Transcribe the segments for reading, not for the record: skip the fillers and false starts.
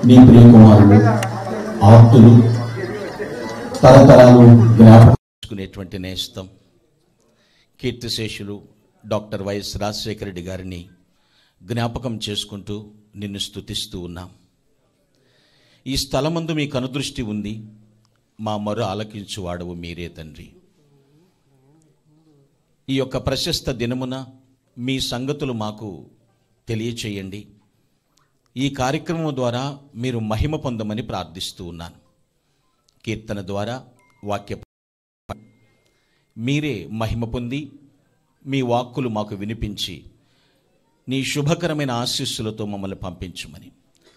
నీ ప్రియకుమారులు ఆప్తులు తరతరాలు జ్ఞాపకం నేస్తం కీర్తిశేషులు డాక్టర్ వైఎస్ రాజశేఖర రెడ్డి గారిని జ్ఞాపకం చేసుకుంటూ నిన్ను స్తుతిస్తూ ఉన్నాం. ఈ స్థలమందు మీ కనుదృష్టి ఉంది, మా మొర ఆలకించువాడవు మీరే తండ్రి. ఈ యొక్క ప్రశస్త దినమున మీ సంగతులు మాకు తెలియచేయండి. ఈ కార్యక్రమం ద్వారా మీరు మహిమ పొందమని ప్రార్థిస్తూ ఉన్నాను. కీర్తన ద్వారా వాక్య మీరే మహిమ పొంది మీ వాక్కులు మాకు వినిపించి నీ శుభకరమైన ఆశీస్సులతో మమ్మల్ని పంపించుమని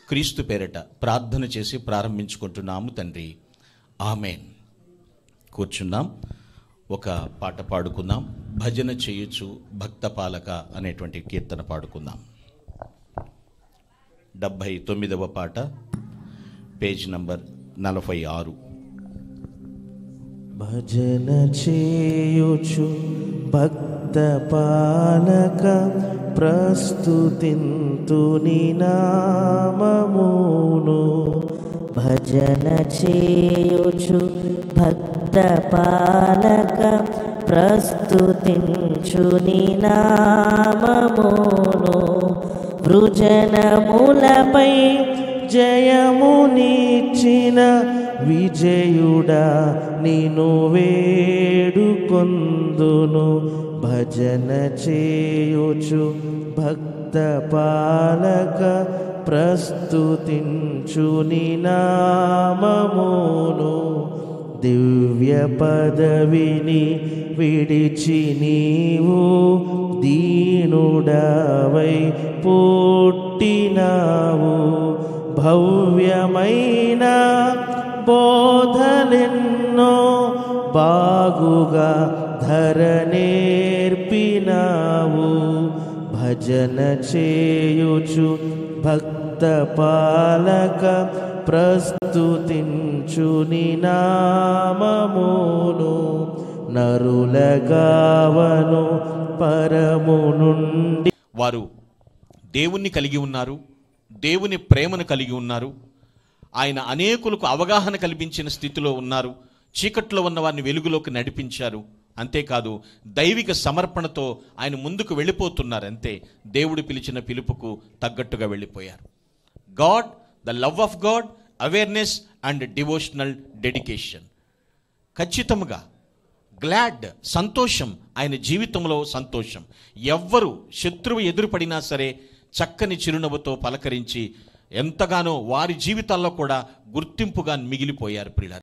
క్రీస్తు పేరట ప్రార్థన చేసి ప్రారంభించుకుంటున్నాము తండ్రి. ఆమేన్. కూర్చున్నాం. ఒక పాట పాడుకుందాం. భజన చేయొచ్చు భక్తపాలక అనేటువంటి కీర్తన పాడుకుందాం. 79వ పాట, పేజ్ నంబర్ 46. భజన చేయుచు భక్త పాలక ప్రస్తుతింతు నీ నామమును. భజన చేయుచు భక్త పాలక ప్రస్తుతించు నీ నామమును. వృజనములపై జయమునిచ్చిన విజయుడా నిన్ను వేడుకొందును. భజన చేయుచు భక్త పాలక ప్రస్తుతించు నీ నామమును. దివ్య పదవిని విడిచి నీవు దీనుడవై పుట్టినావు. భవ్యమైన బోధలెన్నో బాగుగా ధరనేర్పినావు. భజన చేయుచు భక్త పాలక ప్రస్తుతించు నీ నామమును. నరులగావను పరము నుండి. వారు దేవుణ్ణి కలిగి ఉన్నారు, దేవుని ప్రేమను కలిగి ఉన్నారు. ఆయన అనేకులకు అవగాహన కల్పించిన స్థితిలో ఉన్నారు. చీకట్లో ఉన్న వారిని వెలుగులోకి నడిపించారు. అంతేకాదు దైవిక సమర్పణతో ఆయన ముందుకు వెళ్ళిపోతున్నారు. అంతే, దేవుడు పిలిచిన పిలుపుకు తగ్గట్టుగా వెళ్ళిపోయారు. God, the love of God, awareness and devotional dedication. ఖచ్చితంగా గ్లాడ్, సంతోషం, ఆయన జీవితంలో సంతోషం. ఎవ్వరు శత్రువు ఎదురుపడినా సరే చక్కని చిరునవ్వుతో పలకరించి ఎంతగానో వారి జీవితాల్లో కూడా గుర్తింపుగా మిగిలిపోయారు ప్రియులారా.